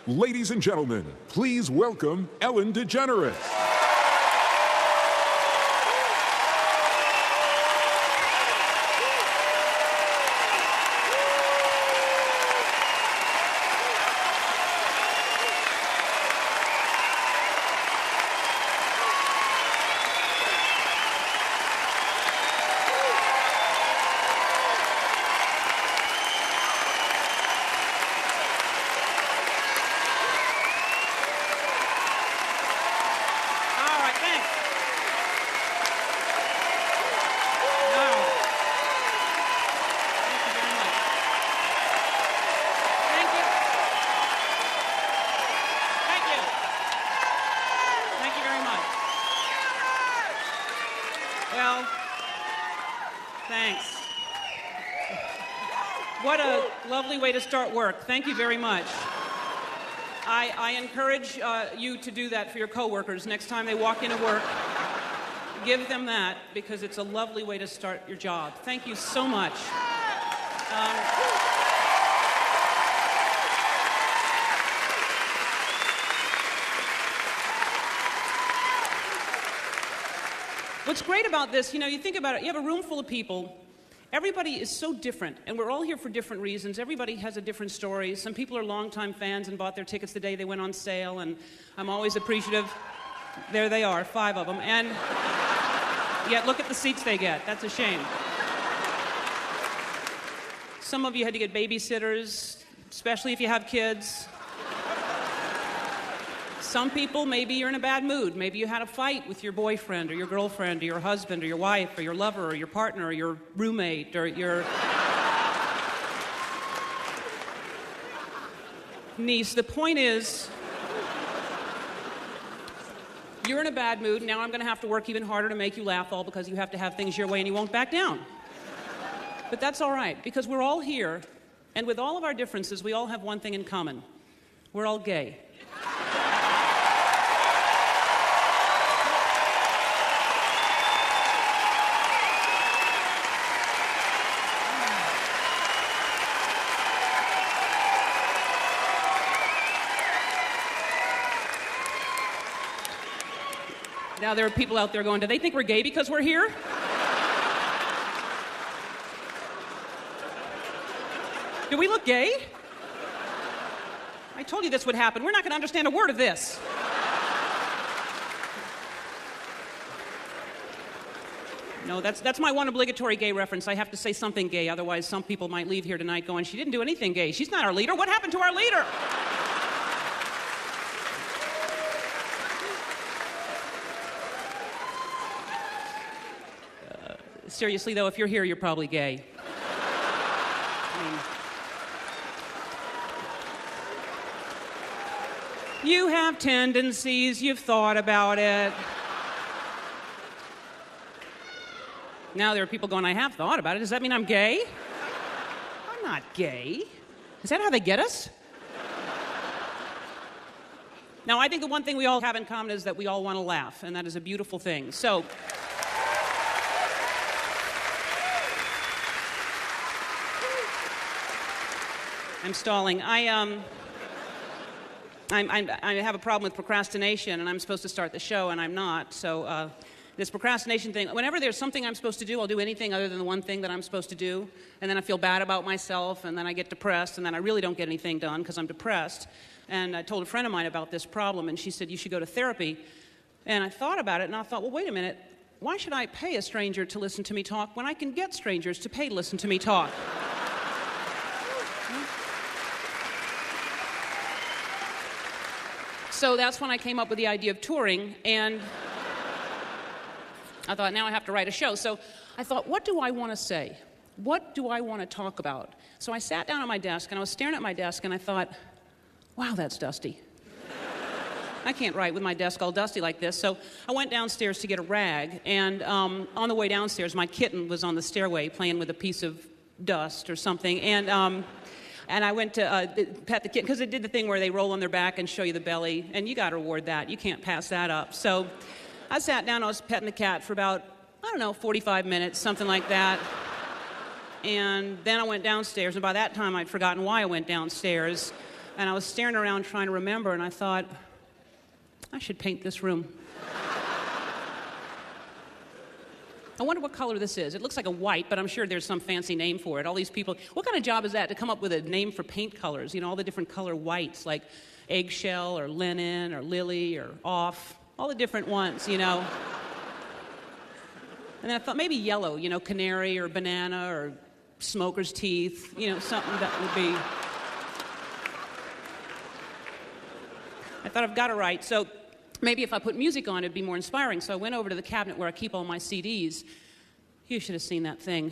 Ladies and gentlemen, please welcome Ellen Degeneres. Well, thanks. What a lovely way to start work. Thank you very much. I encourage you to do that for your coworkers. Next time they walk into work, give them that, because it's a lovely way to start your job. Thank you so much. What's great about this, you think about it, you have a room full of people. Everybody is so different, and we're all here for different reasons. Everybody has a different story. Some people are longtime fans and bought their tickets the day they went on sale, and I'm always appreciative. There they are, 5 of them. And yet, look at the seats they get. That's a shame. Some of you had to get babysitters, especially if you have kids. Some people, maybe you're in a bad mood. Maybe you had a fight with your boyfriend or your girlfriend or your husband or your wife or your lover or your partner or your roommate or your niece. The point is, you're in a bad mood. Now I'm going to have to work even harder to make you laugh, all because you have to have things your way and you won't back down. But that's all right, because we're all here, and with all of our differences, we all have one thing in common. We're all gay. Now there are people out there going, do they think we're gay because we're here? Do we look gay? I told you this would happen. We're not going to understand a word of this. No, that's my one obligatory gay reference. I have to say something gay, otherwise some people might leave here tonight going, she didn't do anything gay. She's not our leader. What happened to our leader? Seriously, though, if you're here, you're probably gay. You have tendencies, you've thought about it. Now there are people going, I have thought about it. Does that mean I'm gay? I'm not gay. Is that how they get us? Now, I think the one thing we all have in common is that we all want to laugh, and that is a beautiful thing. So, I'm stalling. I have a problem with procrastination, and I'm supposed to start the show, and I'm not. So this procrastination thing, whenever there's something I'm supposed to do, I'll do anything other than the one thing that I'm supposed to do, and then I feel bad about myself, and then I get depressed, and then I really don't get anything done because I'm depressed. And I told a friend of mine about this problem, and she said, you should go to therapy. And I thought about it, and I thought, well, wait a minute. Why should I pay a stranger to listen to me talk when I can get strangers to pay to listen to me talk? So that's when I came up with the idea of touring, and I thought, now I have to write a show. So I thought, what do I want to say? What do I want to talk about? So I sat down at my desk, and I was staring at my desk, and I thought, wow, that's dusty. I can't write with my desk all dusty like this. So I went downstairs to get a rag, and on the way downstairs, my kitten was on the stairway playing with a piece of dust or something, and I went to pet the kitten, because it did the thing where they roll on their back and show you the belly, and you got to reward that. You can't pass that up. So I sat down, I was petting the cat for about, 45 minutes, something like that. And then I went downstairs, and by that time I'd forgotten why I went downstairs. And I was staring around trying to remember, and I thought, I should paint this room. I wonder what color this is. It looks like a white, but I'm sure there's some fancy name for it. All these people, what kind of job is that to come up with a name for paint colors? You know, all the different color whites, like eggshell or linen or lily or off, all the different ones, you know. And then I thought maybe yellow, you know, canary or banana or smoker's teeth, you know, something that would be... I thought I've got it right. So maybe if I put music on, it'd be more inspiring. So I went over to the cabinet where I keep all my CDs. You should have seen that thing.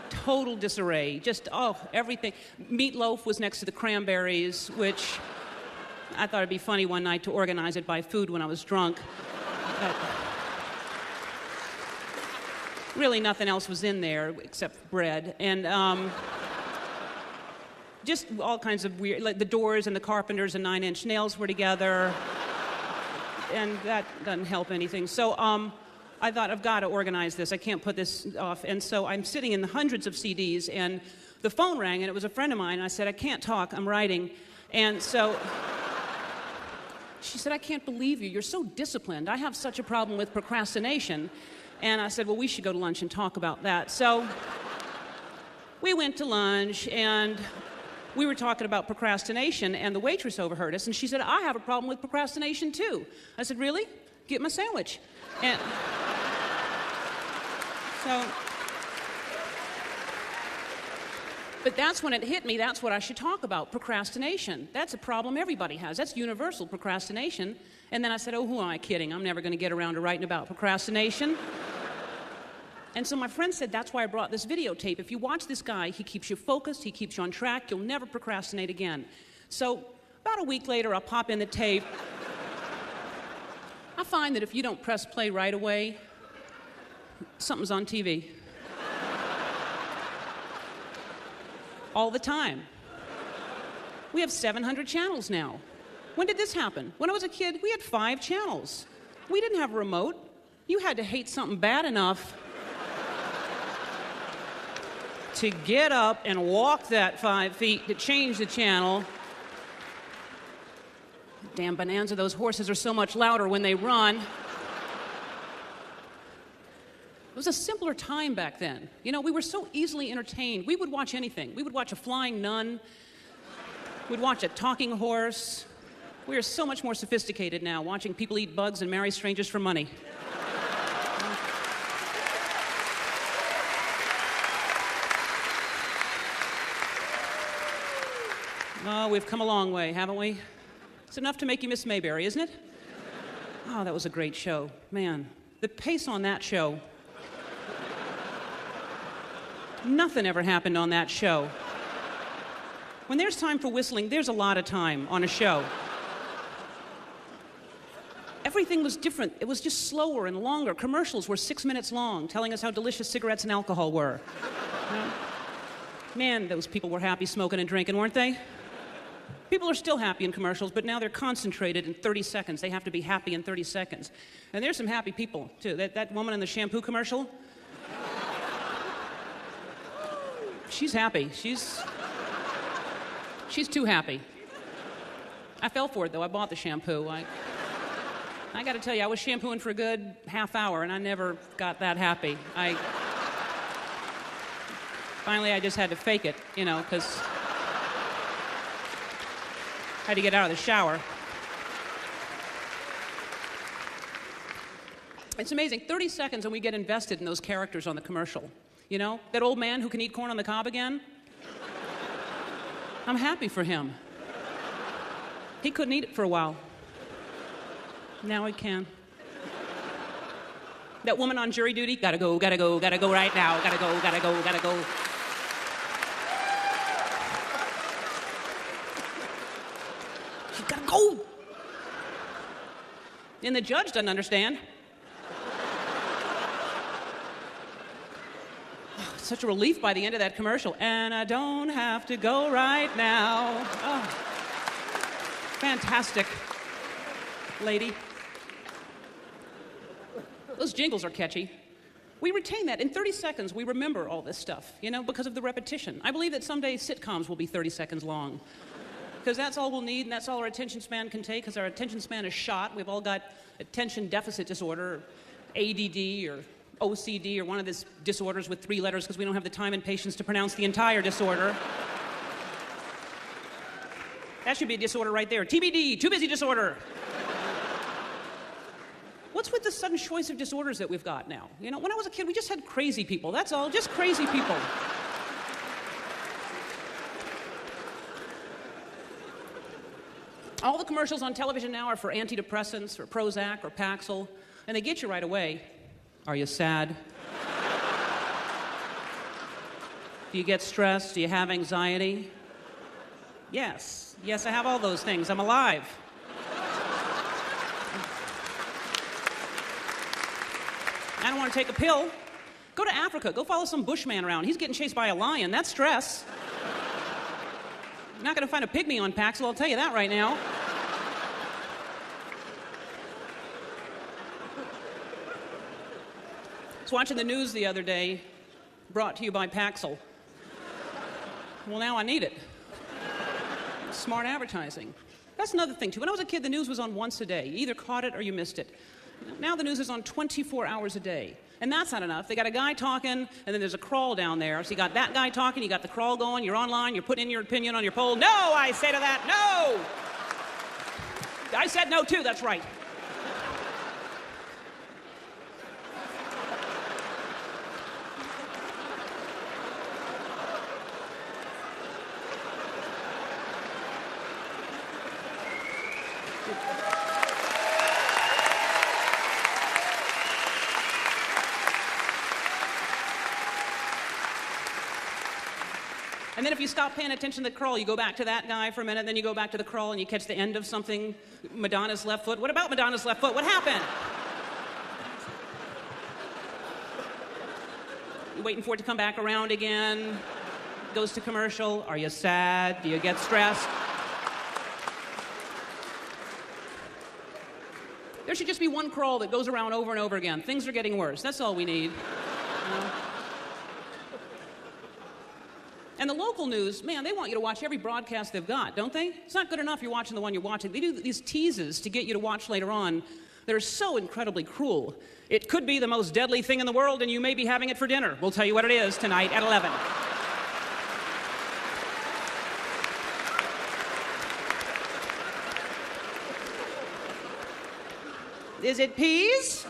Total disarray. Just, everything. Meatloaf was next to the Cranberries, which I thought it'd be funny one night to organize it by food when I was drunk. But really nothing else was in there except bread. And just all kinds of weird, like the Doors and the Carpenters and Nine Inch Nails were together. And that doesn't help anything. So I thought, I've got to organize this. I can't put this off. And so I'm sitting in the hundreds of CDs, and the phone rang, and it was a friend of mine. And I said, I can't talk, I'm writing. And so she said, I can't believe you. You're so disciplined. I have such a problem with procrastination. And I said, well, we should go to lunch and talk about that. So we went to lunch, and we were talking about procrastination, and the waitress overheard us, and she said, I have a problem with procrastination, too. I said, really? Get my sandwich. And so, but that's when it hit me, that's what I should talk about, procrastination. That's a problem everybody has. That's universal procrastination. And then I said, who am I kidding? I'm never going to get around to writing about procrastination. And so my friend said, that's why I brought this videotape. If you watch this guy, he keeps you focused, he keeps you on track, you'll never procrastinate again. So about a week later, I'll pop in the tape. I find that if you don't press play right away, something's on TV. All the time. We have 700 channels now. When did this happen? When I was a kid, we had 5 channels. We didn't have a remote. You had to hate something bad enough to get up and walk that 5 feet to change the channel. Damn bonanza, those horses are so much louder when they run. It was a simpler time back then. You know, we were so easily entertained. We would watch anything. We would watch a flying nun. We'd watch a talking horse. We are so much more sophisticated now, watching people eat bugs and marry strangers for money. Oh, we've come a long way, haven't we? It's enough to make you miss Mayberry, isn't it? Oh, that was a great show. Man, the pace on that show. Nothing ever happened on that show. When there's time for whistling, there's a lot of time on a show. Everything was different. It was just slower and longer. Commercials were 6 minutes long, telling us how delicious cigarettes and alcohol were. You know? Man, those people were happy smoking and drinking, weren't they? People are still happy in commercials, but now they're concentrated in 30 seconds. They have to be happy in 30 seconds. And there's some happy people, too. That woman in the shampoo commercial, she's happy. She's too happy. I fell for it, though. I bought the shampoo. I got to tell you, I was shampooing for a good half hour, and I never got that happy. Finally, I just had to fake it, you know, because I had to get out of the shower. It's amazing. 30 seconds and we get invested in those characters on the commercial. You know, that old man who can eat corn on the cob again? I'm happy for him. He couldn't eat it for a while. Now he can. That woman on jury duty, gotta go right now, gotta go. She's gotta go. And the judge doesn't understand. Oh, it's such a relief by the end of that commercial. And I don't have to go right now. Oh, fantastic, lady. Those jingles are catchy. We retain that. In 30 seconds, we remember all this stuff, you know, because of the repetition. I believe that someday sitcoms will be 30 seconds long. because that's all we'll need, and that's all our attention span can take, because our attention span is shot. We've all got attention deficit disorder, ADD, or OCD, or one of these disorders with 3 letters, because we don't have the time and patience to pronounce the entire disorder. That should be a disorder right there. TBD, too busy disorder. What's with the sudden choice of disorders that we've got now? You know, when I was a kid, we just had crazy people. That's all, just crazy people. All the commercials on television now are for antidepressants or Prozac or Paxil, and they get you right away. Are you sad? Do you get stressed? Do you have anxiety? Yes. Yes, I have all those things. I'm alive. I don't want to take a pill. Go to Africa. Go follow some bushman around. He's getting chased by a lion. That's stress. You're not going to find a pygmy on Paxil, I'll tell you that right now. I was watching the news the other day, brought to you by Paxil. Well, now I need it. Smart advertising. That's another thing, too. When I was a kid, the news was on once a day. You either caught it or you missed it. Now the news is on 24 hours a day. And that's not enough. They got a guy talking, and then there's a crawl down there. So you got that guy talking, you got the crawl going, you're online, you're putting in your opinion on your poll. No, I say to that, no! I said no, too, that's right. And then if you stop paying attention to the crawl, you go back to that guy for a minute, then you go back to the crawl and you catch the end of something. Madonna's left foot. What about Madonna's left foot? What happened? You're waiting for it to come back around again. Goes to commercial. Are you sad? Do you get stressed? There should just be one crawl that goes around over and over again. Things are getting worse. That's all we need. You know? And the local news, man, they want you to watch every broadcast they've got, don't they? It's not good enough you're watching the one you're watching. They do these teases to get you to watch later on that are so incredibly cruel. It could be the most deadly thing in the world, and you may be having it for dinner. We'll tell you what it is tonight at 11. Is it peas?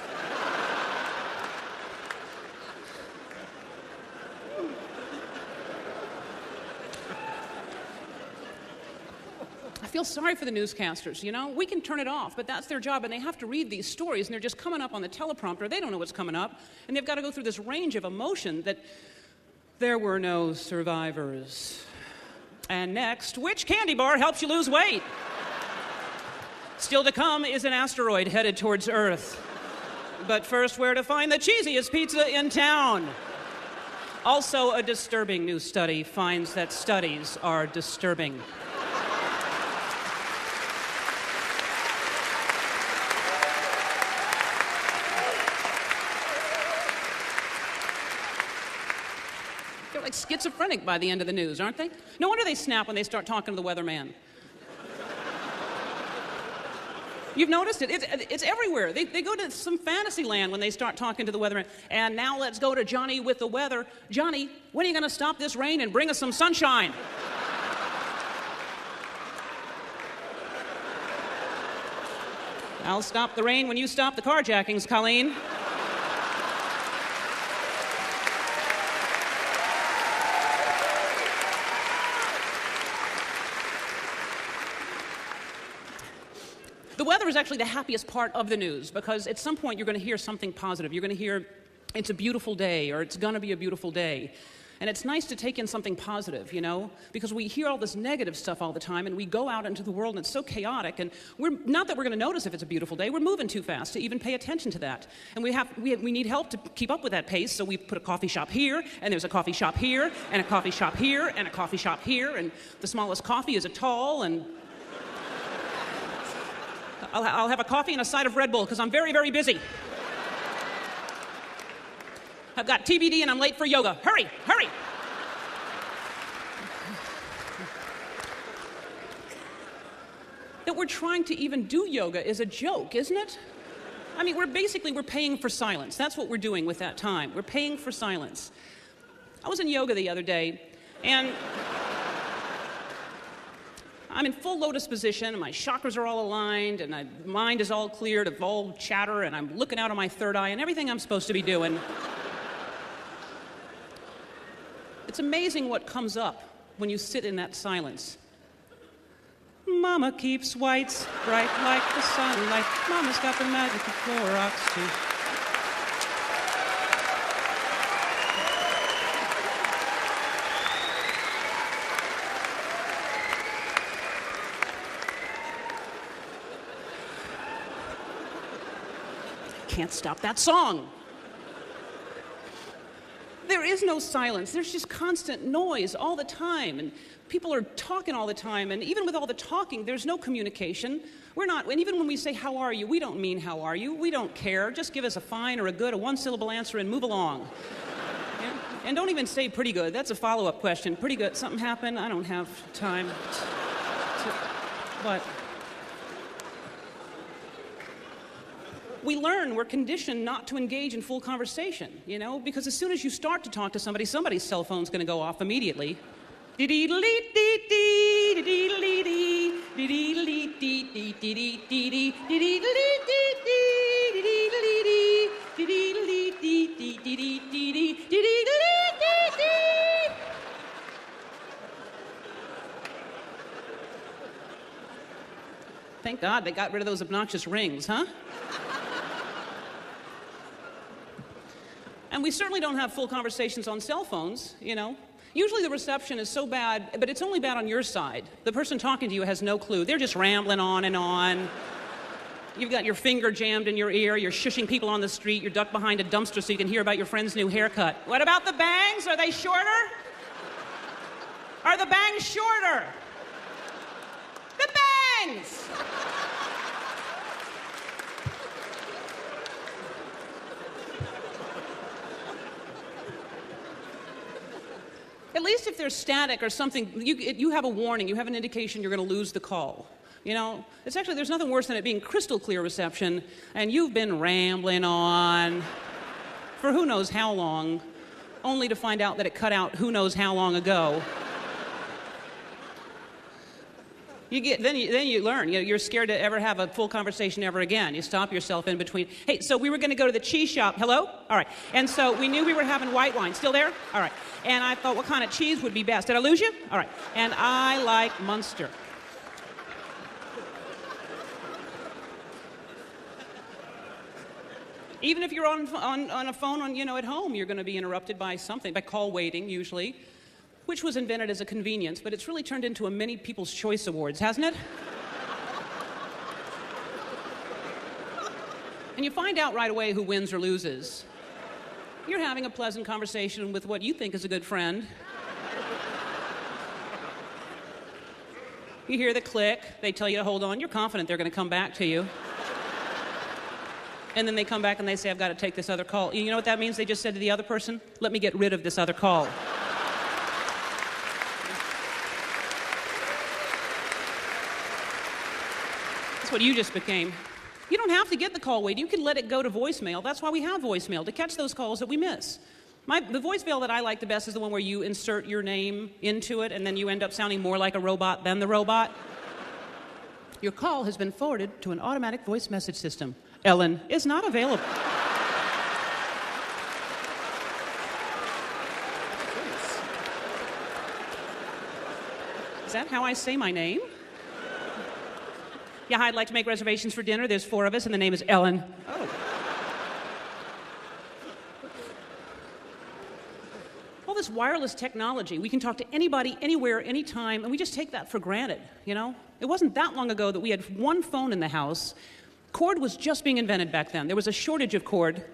I feel sorry for the newscasters, you know? We can turn it off, but that's their job, and they have to read these stories, and they're just coming up on the teleprompter. They don't know what's coming up, and they've got to go through this range of emotion that there were no survivors. And next, which candy bar helps you lose weight? Still to come is an asteroid headed towards Earth. But first, where to find the cheesiest pizza in town? Also, a disturbing new study finds that studies are disturbing. They're like schizophrenic by the end of the news, aren't they? No wonder they snap when they start talking to the weatherman. You've noticed it. It's everywhere. They go to some fantasy land when they start talking to the weatherman. And now let's go to Johnny with the weather. Johnny, when are you going to stop this rain and bring us some sunshine? I'll stop the rain when you stop the carjackings, Colleen. The weather is actually the happiest part of the news because at some point you're going to hear something positive. You're going to hear, it's a beautiful day, or it's going to be a beautiful day. And it's nice to take in something positive, you know, because we hear all this negative stuff all the time, and we go out into the world, and it's so chaotic, and we're not that we're going to notice if it's a beautiful day. We're moving too fast to even pay attention to that. And we need help to keep up with that pace, so we put a coffee shop here, and there's a coffee shop here, and a coffee shop here, and a coffee shop here, and the smallest coffee is a tall, and I'll have a coffee and a side of Red Bull because I'm very, very busy. I've got TBD and I'm late for yoga. Hurry, hurry. that we're trying to even do yoga is a joke, isn't it? I mean, we're paying for silence. That's what we're doing with that time. We're paying for silence. I was in yoga the other day, and I'm in full lotus position, and my chakras are all aligned, and my mind is all cleared of all chatter, and I'm looking out of my third eye, and everything I'm supposed to be doing. It's amazing what comes up when you sit in that silence. Mama keeps whites bright like the sunlight. Mama's got the magic of Clorox, too. Can't stop that song. There is no silence. There's just constant noise all the time, and people are talking all the time, and even with all the talking, there's no communication. And even when we say, how are you, we don't mean how are you. We don't care. Just give us a fine or a good, a one-syllable answer, and move along. And don't even say pretty good. That's a follow-up question. Pretty good. Something happened? I don't have time but we learn, we're conditioned not to engage in full conversation, because as soon as you start to talk to somebody, somebody's cell phone's going to go off immediately. Thank God they got rid of those obnoxious rings, huh? And we certainly don't have full conversations on cell phones, Usually the reception is so bad, but it's only bad on your side. The person talking to you has no clue. They're just rambling on and on. You've got your finger jammed in your ear. You're shushing people on the street. You're ducked behind a dumpster so you can hear about your friend's new haircut. What about the bangs? Are they shorter? Are the bangs shorter? The bangs! At least if they're static or something, you have a warning, you have an indication you're going to lose the call. There's nothing worse than it being crystal clear reception, and you've been rambling on for who knows how long, only to find out that it cut out who knows how long ago. Then you learn. You're scared to ever have a full conversation ever again. You stop yourself in between. Hey, so we were going to go to the cheese shop. Hello? All right. And so we knew we were having white wine. Still there? All right. And I thought, what kind of cheese would be best? Did I lose you? All right. And I like Munster. Even if you're on a phone at home, you're going to be interrupted by something, by call waiting usually, which was invented as a convenience, but it's really turned into a many People's Choice Awards, hasn't it? And you find out right away who wins or loses. You're having a pleasant conversation with what you think is a good friend. You hear the click, they tell you to hold on, you're confident they're going to come back to you. And then they come back and they say, I've got to take this other call. You know what that means? They just said to the other person, let me get rid of this other call. That's what you just became. You don't have to get the call waiting. You can let it go to voicemail. That's why we have voicemail, to catch those calls that we miss. The voicemail that I like the best is the one where you insert your name into it and then you end up sounding more like a robot than the robot. Your call has been forwarded to an automatic voice message system. Ellen is not available. Is that how I say my name? Yeah, I'd like to make reservations for dinner. There's 4 of us, and the name is Ellen. Oh. All this wireless technology, we can talk to anybody, anywhere, anytime, and we just take that for granted, It wasn't that long ago that we had one phone in the house. Cord was just being invented back then. There was a shortage of cord.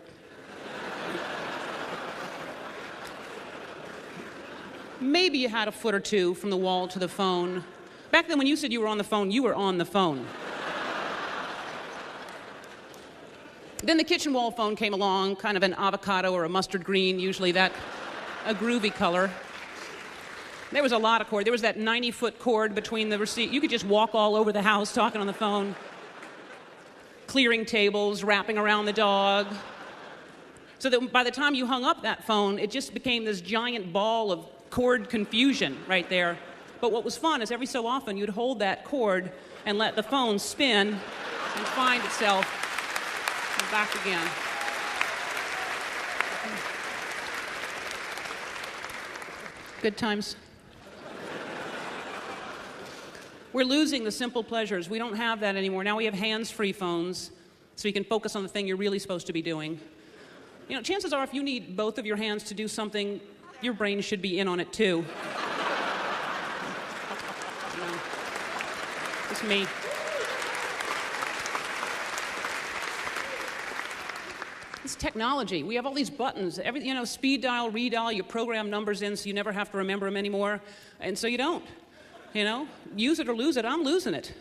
Maybe you had a foot or two from the wall to the phone. Back then, when you said you were on the phone, you were on the phone. Then the kitchen wall phone came along, kind of an avocado or a mustard green, usually a groovy color. There was a lot of cord. There was that 90-foot cord between the receipt. You could just walk all over the house talking on the phone, clearing tables, wrapping around the dog. So that by the time you hung up that phone, it just became this giant ball of cord confusion right there. But what was fun is every so often you'd hold that cord and let the phone spin and find itself and back again. Good times. We're losing the simple pleasures. We don't have that anymore. Now we have hands-free phones, so you can focus on the thing you're really supposed to be doing. You know, chances are if you need both of your hands to do something, your brain should be in on it too. It's me. It's technology. We have all these buttons. Speed dial, redial, you program numbers in so you never have to remember them anymore. And so you don't. Use it or lose it. I'm losing it.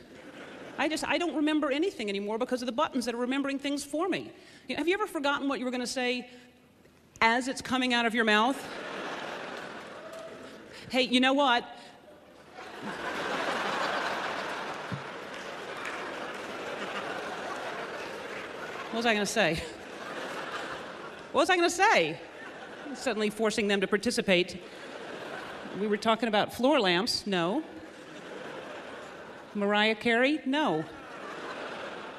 I don't remember anything anymore because of the buttons that are remembering things for me. Have you ever forgotten what you were going to say as it's coming out of your mouth? Hey, you know what? What was I going to say? What was I going to say? Suddenly forcing them to participate. We were talking about floor lamps. No. Mariah Carey? No.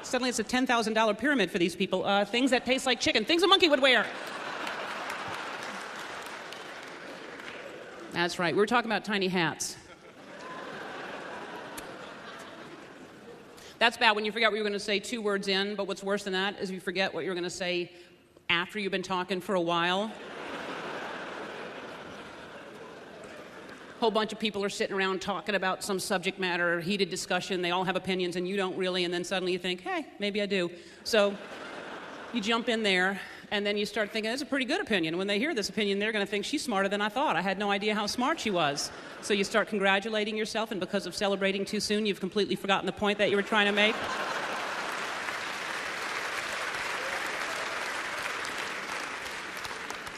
Suddenly it's a $10,000 pyramid for these people. Things that taste like chicken. Things a monkey would wear. That's right. We were talking about tiny hats. That's bad when you forget what you were going to say 2 words in, but what's worse than that is you forget what you were going to say after you've been talking for a while. Whole bunch of people are sitting around talking about some subject matter, heated discussion. They all have opinions, and you don't really. And then suddenly you think, hey, maybe I do. So you jump in there, and then you start thinking, that's a pretty good opinion. When they hear this opinion, they're going to think she's smarter than I thought. I had no idea how smart she was. So you start congratulating yourself, and because of celebrating too soon, you've completely forgotten the point that you were trying to make.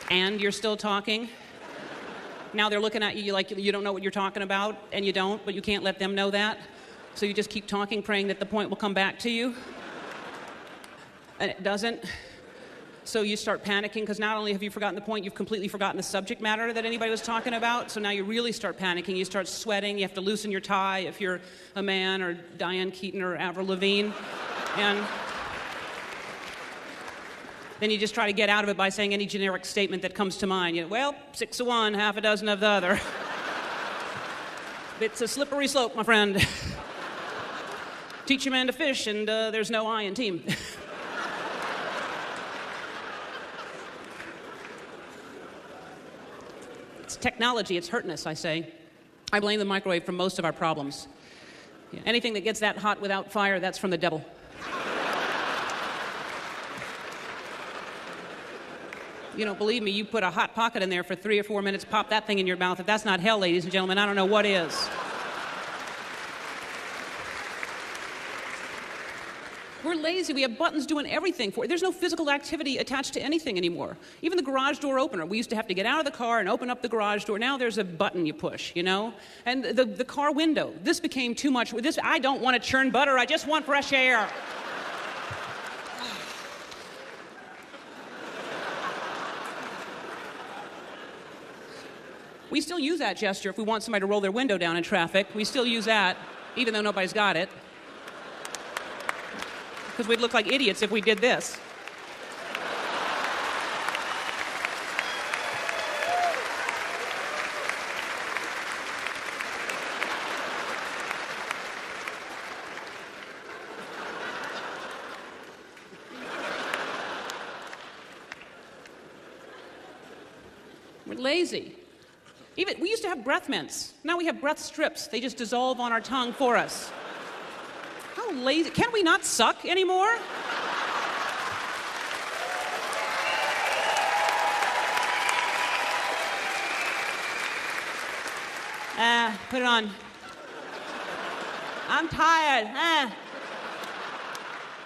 And you're still talking. Now they're looking at you like you don't know what you're talking about, and you don't, but you can't let them know that. So you just keep talking, praying that the point will come back to you. And it doesn't. So you start panicking, because not only have you forgotten the point, you've completely forgotten the subject matter that anybody was talking about. So now you really start panicking. You start sweating. You have to loosen your tie if you're a man, or Diane Keaton, or Avril Lavigne. And then you just try to get out of it by saying any generic statement that comes to mind. Well, 6 of one, half a dozen of the other. It's a slippery slope, my friend. Teach a man to fish, and there's no I in team. It's technology. It's hurting us, I say. I blame the microwave for most of our problems. Anything that gets that hot without fire, that's from the devil. Believe me, you put a hot pocket in there for 3 or 4 minutes, pop that thing in your mouth. If that's not hell, ladies and gentlemen, I don't know what is. We're lazy. We have buttons doing everything for it. There's no physical activity attached to anything anymore. Even the garage door opener. We used to have to get out of the car and open up the garage door. Now there's a button you push, And the car window. This became too much. I don't want to churn butter. I just want fresh air. We still use that gesture if we want somebody to roll their window down in traffic. We still use that, even though nobody's got it. Because we'd look like idiots if we did this. We're lazy. We used to have breath mints. Now we have breath strips. They just dissolve on our tongue for us. How lazy. Can we not suck anymore? Put it on. I'm tired. I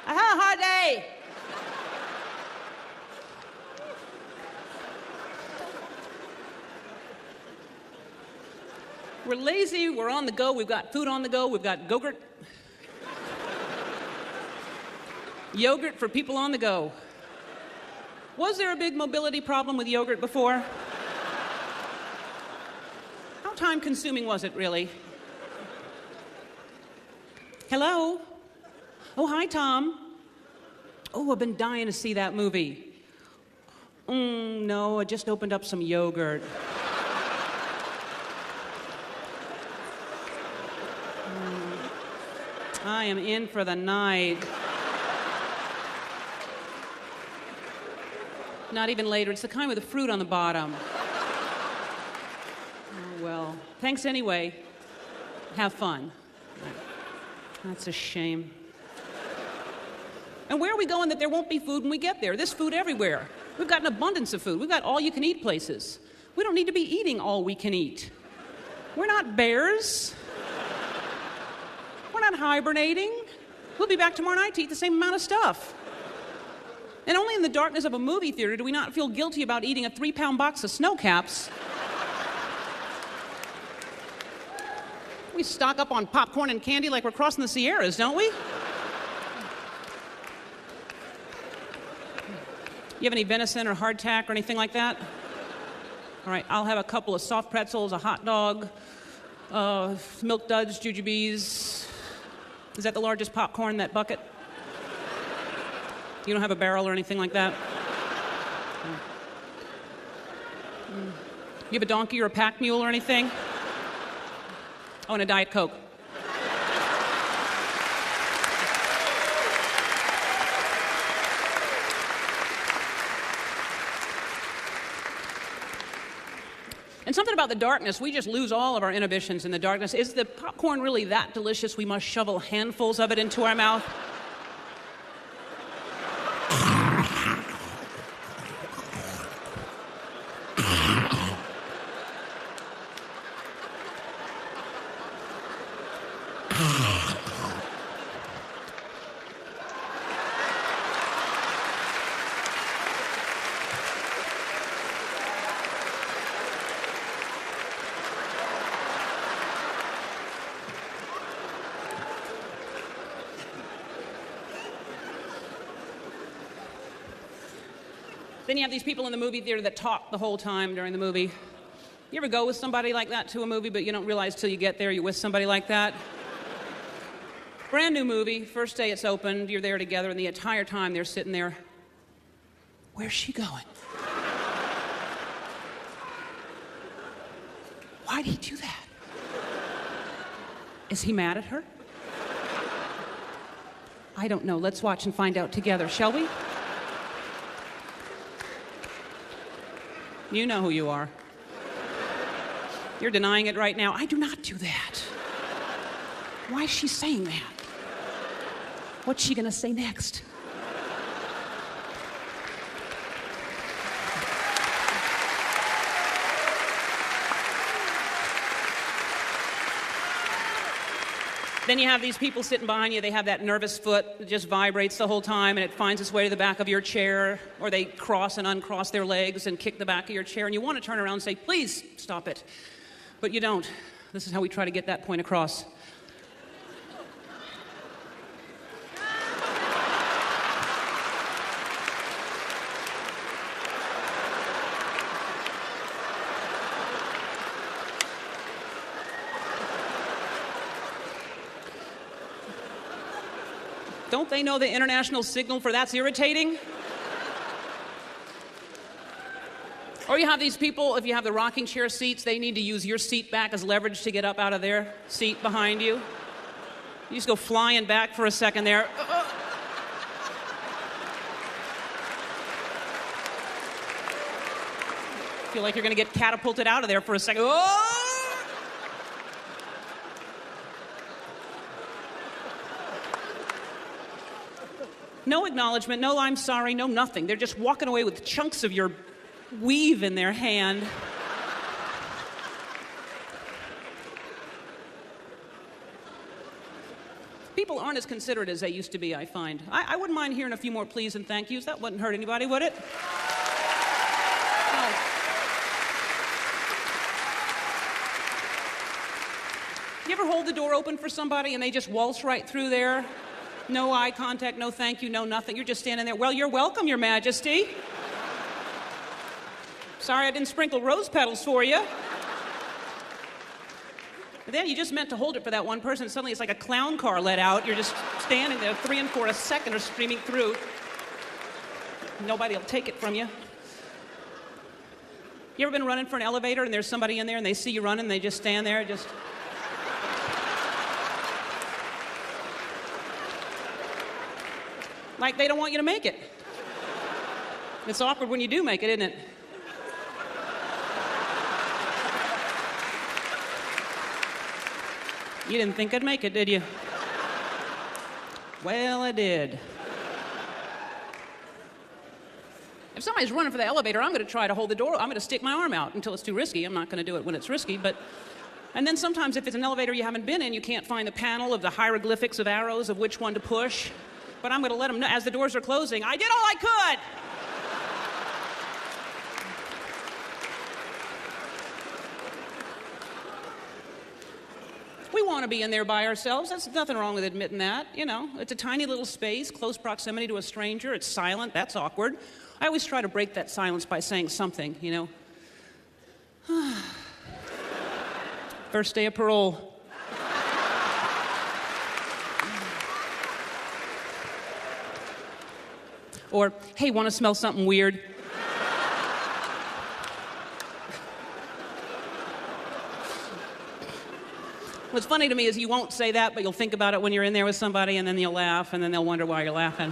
had a hard day. We're lazy, we're on the go, we've got food on the go, we've got Go-Gurt. Yogurt for people on the go. Was there a big mobility problem with yogurt before? How time-consuming was it, really? Hello? Oh, hi, Tom. Oh, I've been dying to see that movie. No, I just opened up some yogurt. I am in for the night. Not even later. It's the kind with the fruit on the bottom. Oh, well. Thanks anyway. Have fun. That's a shame. And where are we going that there won't be food when we get there? There's food everywhere. We've got an abundance of food. We've got all-you-can-eat places. We don't need to be eating all we can eat. We're not bears. We're not hibernating. We'll be back tomorrow night to eat the same amount of stuff. And only in the darkness of a movie theater do we not feel guilty about eating a 3-pound box of snow caps. We stock up on popcorn and candy like we're crossing the Sierras, don't we? You have any venison or hardtack or anything like that? All right, I'll have a couple of soft pretzels, a hot dog, milk duds, jujubes. Is that the largest popcorn, that bucket? You don't have a barrel or anything like that? You have a donkey or a pack mule or anything? Oh, and a Diet Coke. And something about the darkness, we just lose all of our inhibitions in the darkness. Is the popcorn really that delicious we must shovel handfuls of it into our mouth? Then you have these people in the movie theater that talk the whole time during the movie. You ever go with somebody like that to a movie, but you don't realize till you get there you're with somebody like that? Brand new movie, first day it's opened, you're there together, and the entire time they're sitting there. Where's she going? Why'd he do that? Is he mad at her? I don't know. Let's watch and find out together, shall we? You know who you are. You're denying it right now. I do not do that. Why is she saying that? What's she gonna say next? Then you have these people sitting behind you, they have that nervous foot that just vibrates the whole time and it finds its way to the back of your chair, or they cross and uncross their legs and kick the back of your chair, and you want to turn around and say, please, stop it. But you don't. This is how we try to get that point across. Don't they know the international signal for that's irritating? Or you have these people, if you have the rocking chair seats, they need to use your seat back as leverage to get up out of their seat behind you. You just go flying back for a second there. Feel like you're going to get catapulted out of there for a second. Oh! No acknowledgement, no I'm sorry, no nothing. They're just walking away with chunks of your weave in their hand. People aren't as considerate as they used to be, I find. I wouldn't mind hearing a few more please and thank yous. That wouldn't hurt anybody, would it? You ever hold the door open for somebody and they just waltz right through there? No eye contact, no thank you, no nothing. You're just standing there. Well, you're welcome, Your Majesty. Sorry I didn't sprinkle rose petals for you. But then you just meant to hold it for that one person, and suddenly it's like a clown car let out. You're just standing there, 3 and 4 a second are streaming through. Nobody will take it from you. You ever been running for an elevator and there's somebody in there and they see you running and they just stand there, just... like they don't want you to make it. It's awkward when you do make it, isn't it? You didn't think I'd make it, did you? Well, I did. If somebody's running for the elevator, I'm going to try to hold the door. I'm going to stick my arm out until it's too risky. I'm not going to do it when it's risky, but... And then sometimes if it's an elevator you haven't been in, you can't find the panel of the hieroglyphics of arrows of which one to push. But I'm going to let them know, as the doors are closing, I did all I could! We want to be in there by ourselves. There's nothing wrong with admitting that. You know, it's a tiny little space, close proximity to a stranger. It's silent. That's awkward. I always try to break that silence by saying something, you know. First day of parole. Or, hey, want to smell something weird? What's funny to me is you won't say that, but you'll think about it when you're in there with somebody, and then you'll laugh, and then they'll wonder why you're laughing.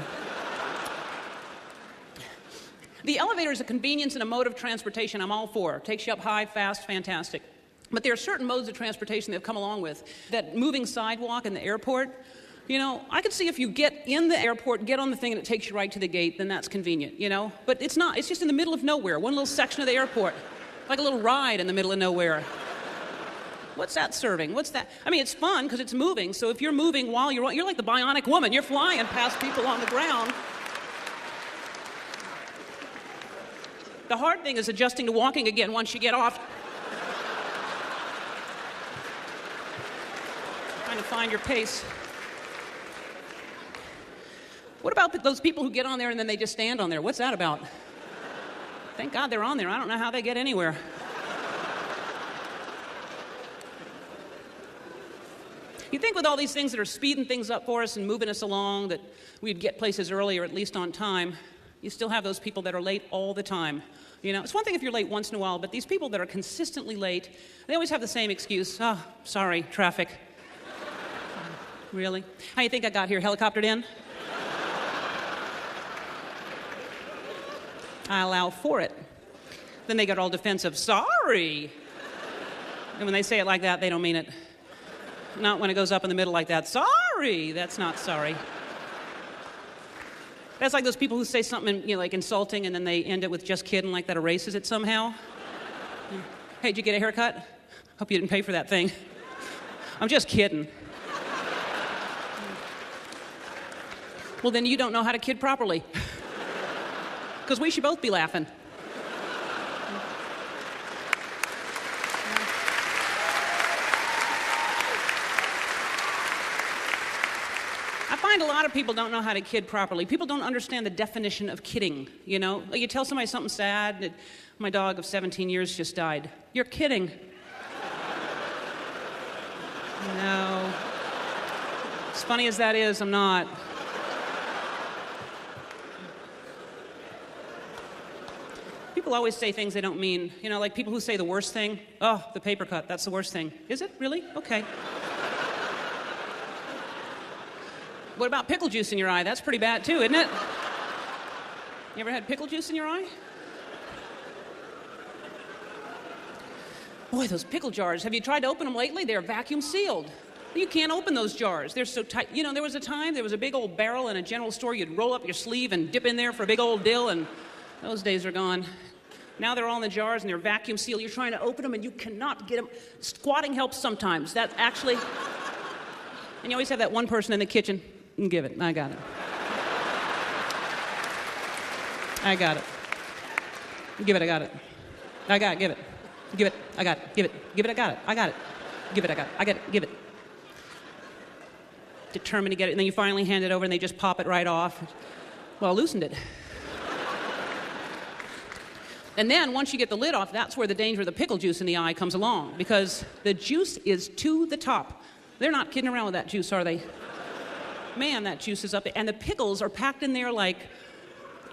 The elevator is a convenience and a mode of transportation I'm all for. It takes you up high, fast, fantastic. But there are certain modes of transportation that have come along with. That moving sidewalk in the airport, you know, I could see if you get in the airport, get on the thing and it takes you right to the gate, then that's convenient, you know? But it's not. It's just in the middle of nowhere, one little section of the airport. Like a little ride in the middle of nowhere. What's that serving? What's that? I mean, it's fun because it's moving, so if you're moving while you're like the bionic woman. You're flying past people on the ground. The hard thing is adjusting to walking again once you get off. Trying to find your pace. What about those people who get on there and then they just stand on there? What's that about? Thank God they're on there. I don't know how they get anywhere. You think with all these things that are speeding things up for us and moving us along that we'd get places early or at least on time, you still have those people that are late all the time. You know, it's one thing if you're late once in a while, but these people that are consistently late, they always have the same excuse. Oh, sorry, traffic. Really? How you think I got here? Helicoptered in? I allow for it. Then they get all defensive. Sorry. And when they say it like that, they don't mean it. Not when it goes up in the middle like that. Sorry. That's not sorry. That's like those people who say something, you know, like insulting, and then they end it with just kidding, like that erases it somehow. Hey, did you get a haircut? Hope you didn't pay for that thing. I'm just kidding. Well, then you don't know how to kid properly. Because we should both be laughing. I find a lot of people don't know how to kid properly. People don't understand the definition of kidding, you know? Like you tell somebody something sad, that my dog of 17 years just died. You're kidding. No. As funny as that is, I'm not. People always say things they don't mean. You know, like people who say the worst thing. Oh, the paper cut, that's the worst thing. Is it? Really? Okay. What about pickle juice in your eye? That's pretty bad too, isn't it? You ever had pickle juice in your eye? Boy, those pickle jars. Have you tried to open them lately? They're vacuum sealed. You can't open those jars. They're so tight. You know, there was a big old barrel in a general store. You'd roll up your sleeve and dip in there for a big old dill, and those days are gone. Now they're all in the jars and they're vacuum sealed. You're trying to open them and you cannot get them. Squatting helps sometimes. That actually... And you always have that one person in the kitchen. Give it. I got it. I got it. Give it. I got it. I got it. Give it. Give it. I got it. Give it. Give it. I got it. I got it. Give it. I got it. I got it. Give it. determined to get it, and then you finally hand it over and they just pop it right off. Well, I loosened it. And then once you get the lid off, that's where the danger of the pickle juice in the eye comes along, because the juice is to the top. They're not kidding around with that juice, are they? Man, that juice is up there. And the pickles are packed in there like,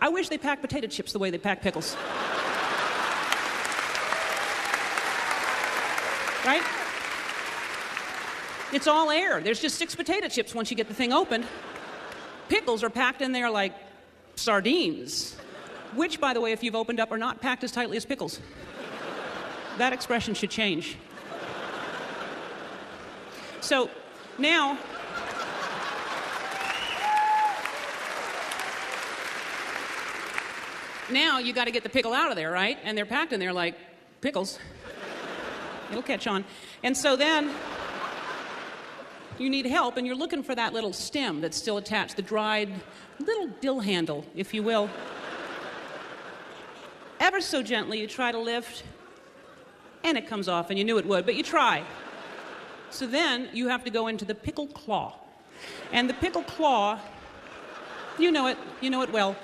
I wish they packed potato chips the way they pack pickles. Right? It's all air. There's just 6 potato chips once you get the thing opened. Pickles are packed in there like sardines, which, by the way, if you've opened up, are not packed as tightly as pickles. That expression should change. So now, you got to get the pickle out of there, right? And they're packed in there like pickles. It'll catch on. And so then you need help, and you're looking for that little stem that's still attached, the dried little dill handle, if you will. Ever so gently, you try to lift, and it comes off, and you knew it would, but you try. So then you have to go into the pickle claw. And the pickle claw, you know it well.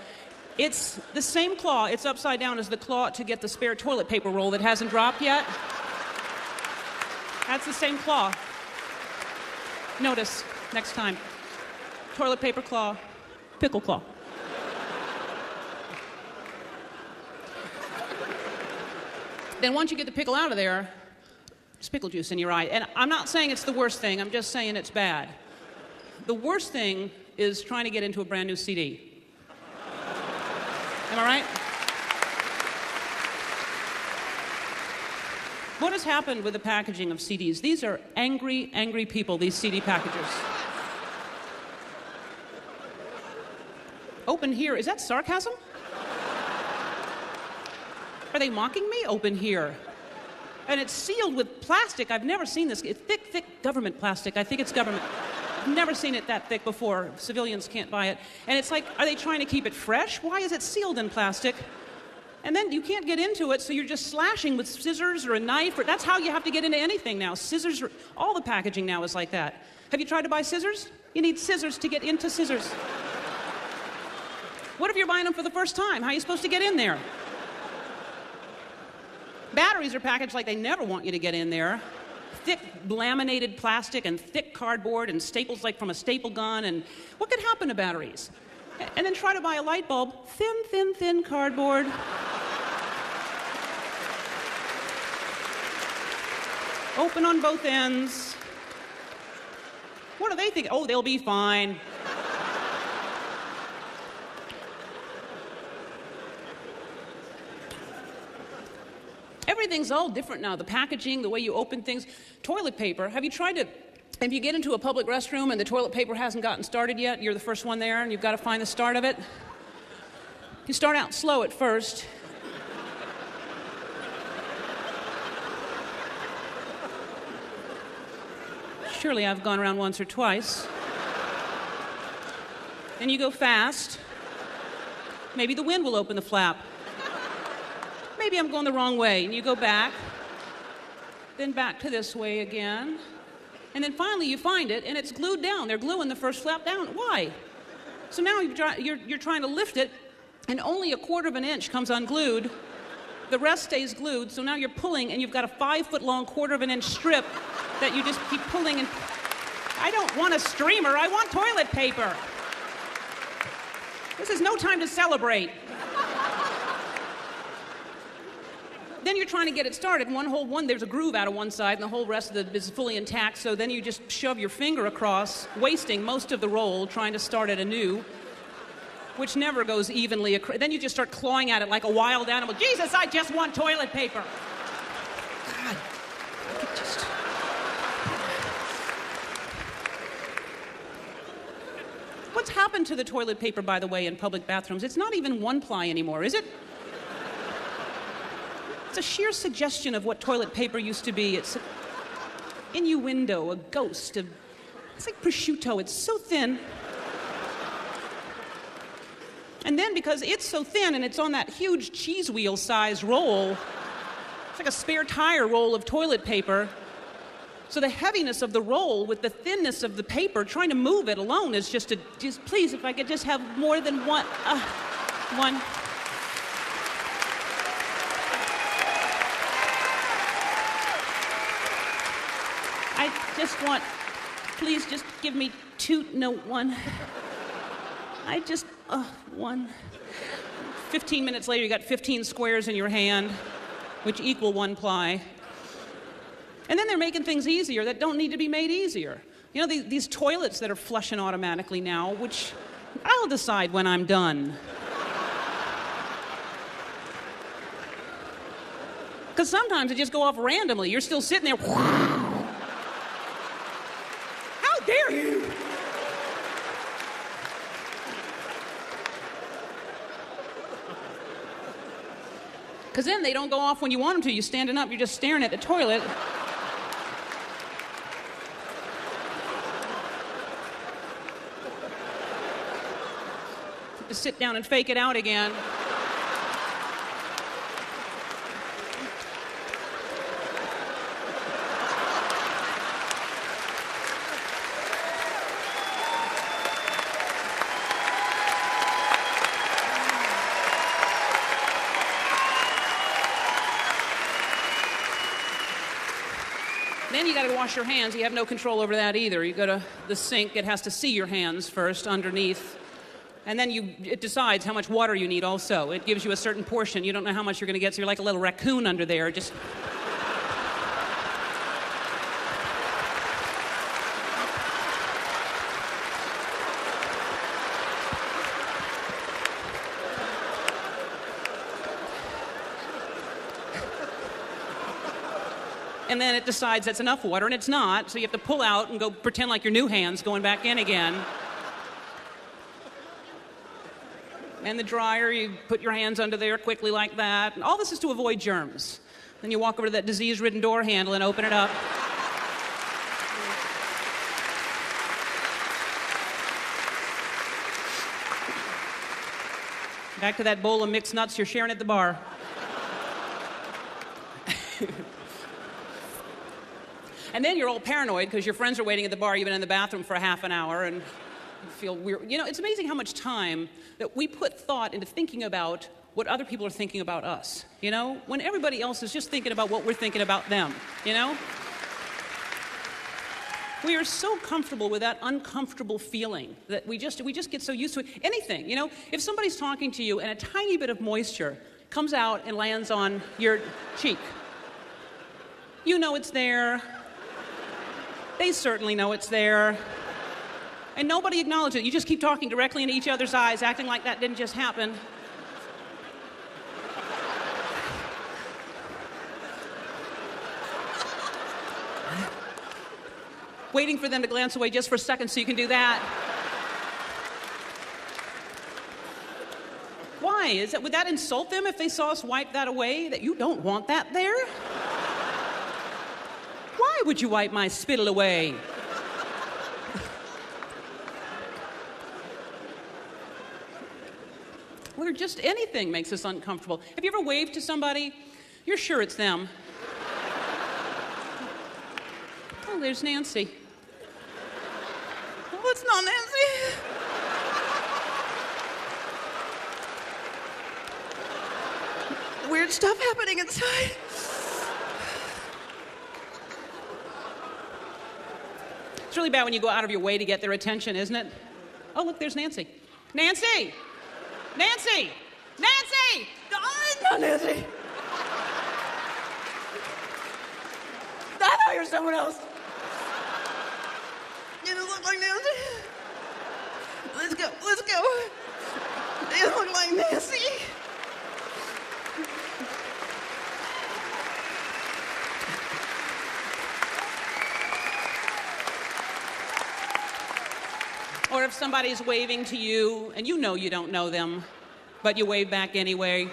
It's the same claw, it's upside down as the claw to get the spare toilet paper roll that hasn't dropped yet. That's the same claw. Notice, next time. Toilet paper claw, pickle claw. Then once you get the pickle out of there, there's pickle juice in your eye. And I'm not saying it's the worst thing, I'm just saying it's bad. The worst thing is trying to get into a brand new CD. Am I right? What has happened with the packaging of CDs? These are angry, angry people, these CD packagers. Open here. Is that sarcasm? Are they mocking me? Open here. And it's sealed with plastic. I've never seen this. It's thick, thick government plastic. I think it's government. I've never seen it that thick before. Civilians can't buy it. And it's like, are they trying to keep it fresh? Why is it sealed in plastic? And then you can't get into it, so you're just slashing with scissors or a knife. That's how you have to get into anything now. Scissors, all the packaging now is like that. Have you tried to buy scissors? You need scissors to get into scissors. What if you're buying them for the first time? How are you supposed to get in there? Batteries are packaged like they never want you to get in there. Thick laminated plastic and thick cardboard and staples like from a staple gun. And what could happen to batteries? And then try to buy a light bulb. Thin, thin, thin cardboard. Open on both ends. What do they think? Oh, they'll be fine. Everything's all different now. The packaging, the way you open things. Toilet paper. Have you tried to, if you get into a public restroom and the toilet paper hasn't gotten started yet, you're the first one there and you've got to find the start of it? You start out slow at first. Surely I've gone around once or twice. Then you go fast. Maybe the wind will open the flap. Maybe I'm going the wrong way, and you go back, then back to this way again, and then finally you find it, and it's glued down. They're gluing the first flap down. Why? So now you're trying to lift it, and only 1/4 of an inch comes unglued. The rest stays glued, so now you're pulling, and you've got a 5-foot-long 1/4 of an inch strip that you just keep pulling. And I don't want a streamer. I want toilet paper. This is no time to celebrate. Then you're trying to get it started. There's a groove out of one side, and the whole rest of it is fully intact, so then you just shove your finger across, wasting most of the roll, trying to start it anew, which never goes evenly across. Then you just start clawing at it like a wild animal. Jesus, I just want toilet paper. God, What's happened to the toilet paper, by the way, in public bathrooms? It's not even 1-ply anymore, is it? It's a sheer suggestion of what toilet paper used to be. It's an innuendo, a ghost. It's like prosciutto. It's so thin. And then because it's so thin and it's on that huge cheese wheel-sized roll, it's like a spare tire roll of toilet paper. So the heaviness of the roll with the thinness of the paper, trying to move it alone is just please, if I could just have more than one. I just want, please just give me one. I just, one. 15 minutes later, you got 15 squares in your hand, which equal 1 ply. And then they're making things easier that don't need to be made easier. You know, these toilets that are flushing automatically now, which I'll decide when I'm done. Because sometimes they just go off randomly. You're still sitting there. How dare you? Because then they don't go off when you want them to. You're standing up, you're just staring at the toilet. To sit down and fake it out again. Then you got to wash your hands. You have no control over that either. You go to the sink. It has to see your hands first underneath. And then it decides how much water you need also. It gives you a certain portion. You don't know how much you're going to get, so you're like a little raccoon under there. Just... And then it decides that's enough water, and it's not, so you have to pull out and go pretend like your new hand's going back in again. And the dryer, you put your hands under there quickly like that. And all this is to avoid germs. Then you walk over to that disease-ridden door handle and open it up. Back to that bowl of mixed nuts you're sharing at the bar. And then you're all paranoid because your friends are waiting at the bar. You've been in the bathroom for a half an hour and you feel weird. You know, it's amazing how much time that we put thought into thinking about what other people are thinking about us, you know? When everybody else is just thinking about what we're thinking about them, you know? We are so comfortable with that uncomfortable feeling that we just get so used to it. Anything, you know? If somebody's talking to you and a tiny bit of moisture comes out and lands on your cheek, you know it's there. They certainly know it's there. And nobody acknowledges it. You just keep talking directly into each other's eyes, acting like that didn't just happen. Waiting for them to glance away just for a second so you can do that. Why? Would that insult them if they saw us wipe that away? That you don't want that there? Why would you wipe my spittle away? Or just anything makes us uncomfortable. Have you ever waved to somebody? You're sure it's them. Oh, there's Nancy. Oh, it's not Nancy. Weird stuff happening inside. It's really bad when you go out of your way to get their attention, isn't it? Oh, look, there's Nancy. Nancy! Nancy! Nancy! Oh, no, Nancy! I thought you were someone else. You just look like Nancy. Let's go, let's go. You look like Nancy. Or if somebody's waving to you, and you know you don't know them, but you wave back anyway.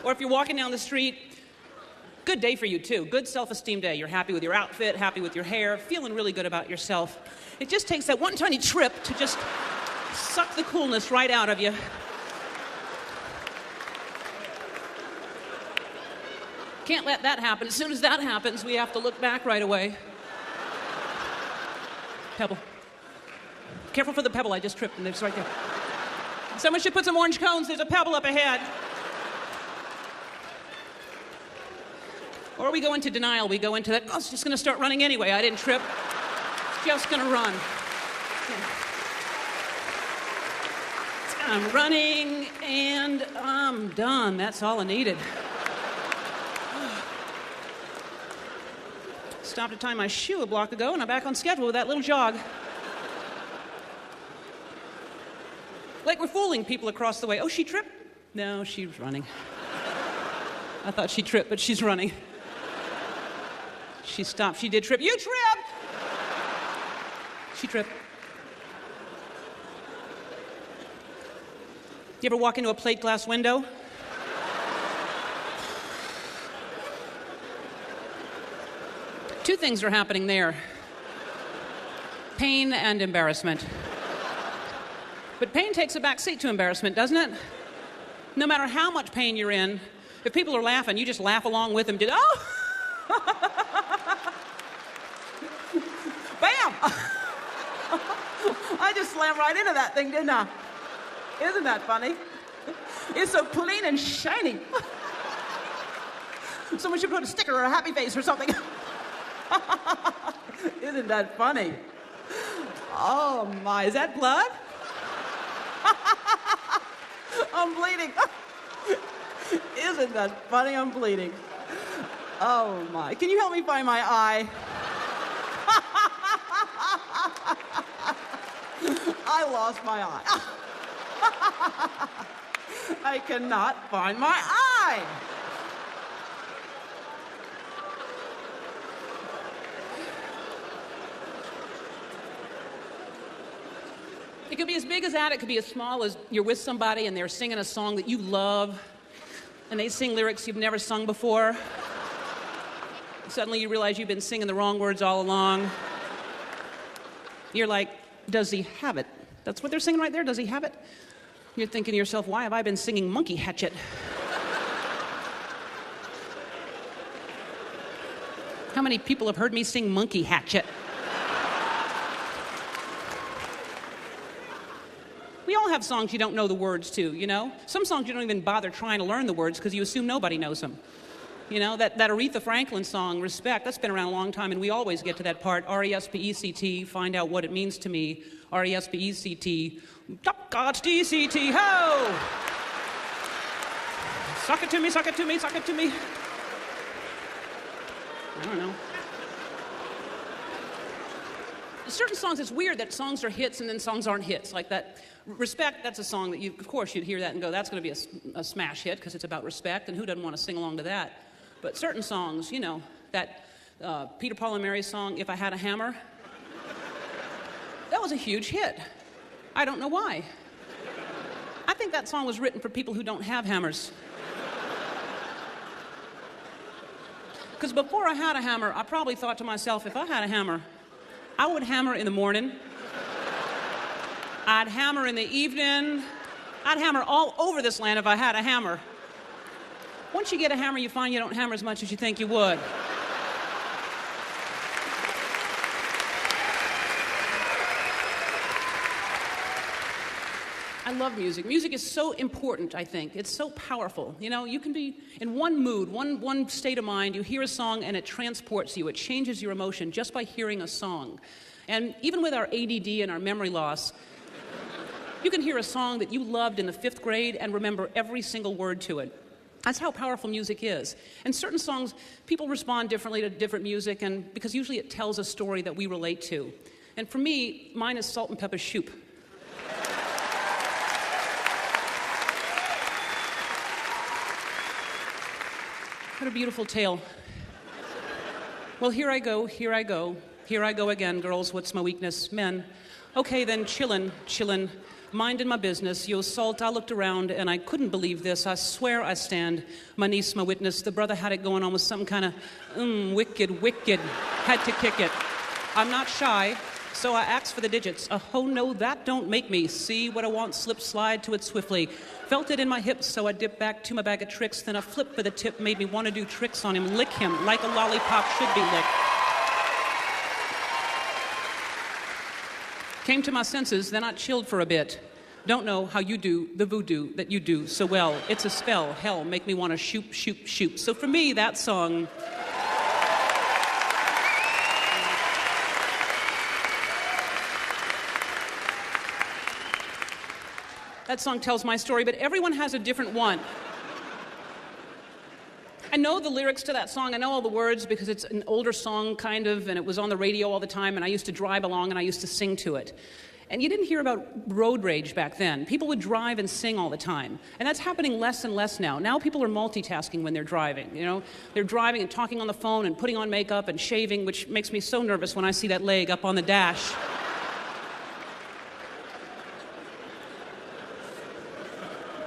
Or if you're walking down the street, good day for you too. Good self-esteem day. You're happy with your outfit, happy with your hair, feeling really good about yourself. It just takes that one tiny trip to just suck the coolness right out of you. Can't let that happen. As soon as that happens, we have to look back right away. Pebble. Careful for the pebble. I just tripped and it's right there. Someone should put some orange cones. There's a pebble up ahead. Or we go into denial. We go into that, oh, it's just going to start running anyway. I didn't trip. It's just going to run. I'm running, and I'm done. That's all I needed. Stopped to tie my shoe a block ago, and I'm back on schedule with that little jog. Like we're fooling people across the way. Oh, she tripped? No, she was running. I thought she tripped, but she's running. She stopped. She did trip. You tripped! She tripped. You ever walk into a plate glass window? Two things are happening there. Pain and embarrassment. But pain takes a back seat to embarrassment, doesn't it? No matter how much pain you're in, if people are laughing, you just laugh along with them. Oh! Bam! I just slammed right into that thing, didn't I? Isn't that funny? It's so clean and shiny. Someone should put a sticker or a happy face or something. Isn't that funny? Oh my, is that blood? I'm bleeding. Isn't that funny? I'm bleeding. Oh my, can you help me find my eye? I lost my eye. I cannot find my eye. It could be as big as that. It could be as small as you're with somebody and they're singing a song that you love, and they sing lyrics you've never sung before. Suddenly you realize you've been singing the wrong words all along. You're like, does he have it? That's what they're singing right there. Does he have it? You're thinking to yourself, why have I been singing Monkey Hatchet? How many people have heard me sing Monkey Hatchet? We all have songs you don't know the words to, you know? Some songs you don't even bother trying to learn the words because you assume nobody knows them. You know, that Aretha Franklin song, Respect, that's been around a long time, and we always get to that part, R-E-S-P-E-C-T, find out what it means to me, R-E-S-P-E-C-T, God's D-C-T, ho! Suck it to me, suck it to me, suck it to me. I don't know. Certain songs, it's weird that songs are hits and then songs aren't hits, like that. Respect, that's a song that of course you'd hear that and go, that's going to be a smash hit because it's about respect, and who doesn't want to sing along to that? But certain songs, you know, that Peter, Paul, and Mary's song, If I Had a Hammer, that was a huge hit. I don't know why. I think that song was written for people who don't have hammers. Because before I had a hammer, I probably thought to myself, if I had a hammer, I would hammer in the morning. I'd hammer in the evening. I'd hammer all over this land if I had a hammer. Once you get a hammer, you find you don't hammer as much as you think you would. I love music. Music is so important, I think. It's so powerful. You know, you can be in one mood, one state of mind, you hear a song and it transports you. It changes your emotion just by hearing a song. And even with our ADD and our memory loss, you can hear a song that you loved in the 5th grade and remember every single word to it. That's how powerful music is. And certain songs, people respond differently to different music, and because usually it tells a story that we relate to. And for me, mine is Salt and Pepper Shoop. What a beautiful tale. Well, here I go, here I go. Here I go again, girls, what's my weakness? Men. Okay, then, chillin'. minding my business. Yo, Salt, I looked around and I couldn't believe this. I swear I stand. My niece, my witness. The brother had it going on with some kind of, wicked. Had to kick it. I'm not shy, so I asked for the digits. Oh no, that don't make me. See what I want, slip, slide to it swiftly. Felt it in my hips, so I dipped back to my bag of tricks. Then a flip for the tip made me want to do tricks on him, lick him like a lollipop should be licked. Came to my senses, then I chilled for a bit. Don't know how you do the voodoo that you do so well. It's a spell, hell, make me want to shoot. So for me, that song... That song tells my story, but everyone has a different one. I know the lyrics to that song. I know all the words because it's an older song, kind of, and it was on the radio all the time, and I used to drive along and I used to sing to it. And you didn't hear about road rage back then. People would drive and sing all the time. And that's happening less and less now. Now people are multitasking when they're driving, you know? They're driving and talking on the phone and putting on makeup and shaving, which makes me so nervous when I see that leg up on the dash.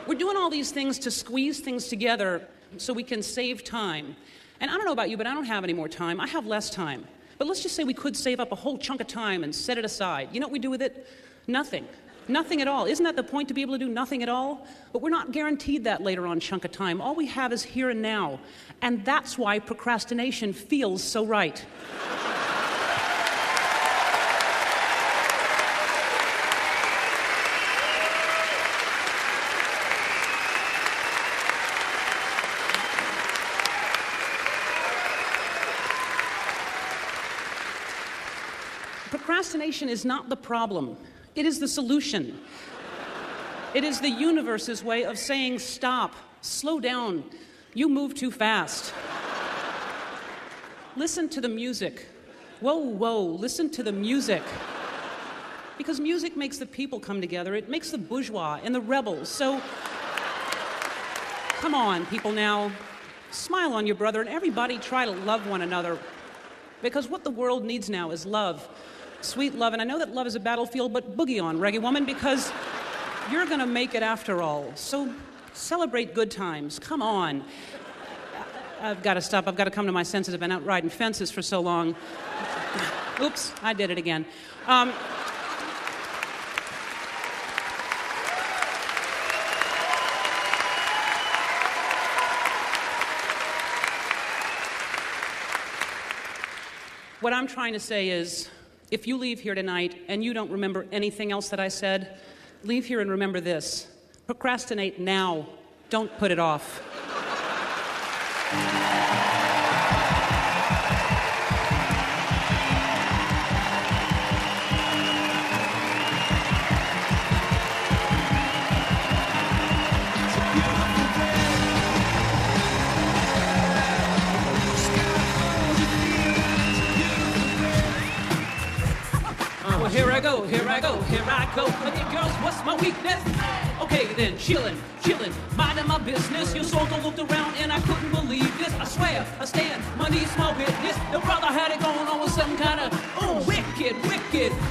We're doing all these things to squeeze things together so we can save time. And I don't know about you, but I don't have any more time. I have less time. But let's just say we could save up a whole chunk of time and set it aside. You know what we do with it? Nothing. Nothing at all. Isn't that the point, to be able to do nothing at all? But we're not guaranteed that later on chunk of time. All we have is here and now. And that's why procrastination feels so right. Procrastination is not the problem. It is the solution. It is the universe's way of saying, stop, slow down, you move too fast. Listen to the music. Whoa, listen to the music. Because music makes the people come together. It makes the bourgeois and the rebels. So, come on, people now. Smile on your brother and everybody try to love one another. Because what the world needs now is love. Sweet love, and I know that love is a battlefield, but boogie on, reggae woman, because you're gonna make it after all. So celebrate good times, come on. I've gotta stop, I've gotta come to my senses. I've been out riding fences for so long. Oops, I did it again. What I'm trying to say is, if you leave here tonight and you don't remember anything else that I said, leave here and remember this. Procrastinate now. Don't put it off. Here I go. Okay, girls, what's my weakness? Okay, then, chillin', minding my business. Your soul looked around and I couldn't believe this. I swear, I stand, my niece, my witness. The brother had it going on with some kind of, wicked.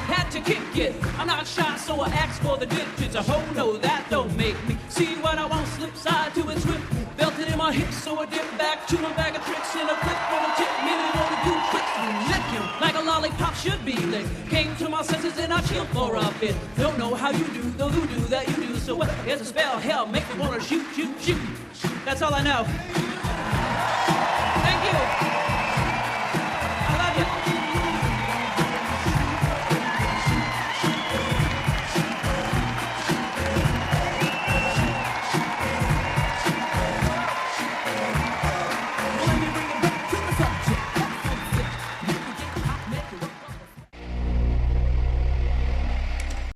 Had to kick it. I'm not shy, so I asked for the digits. Oh no, that don't make me see what I want. Slip side to it, swift. Belted in my hips, so I dip back to my bag of tricks. And a flip on a tip, minute on the do tricks. Lick him like a lollipop should be licked. Came to my senses and I chilled for a bit. Don't know how you do the voodoo that you do. So here's a spell, hell, make me wanna shoot. That's all I know.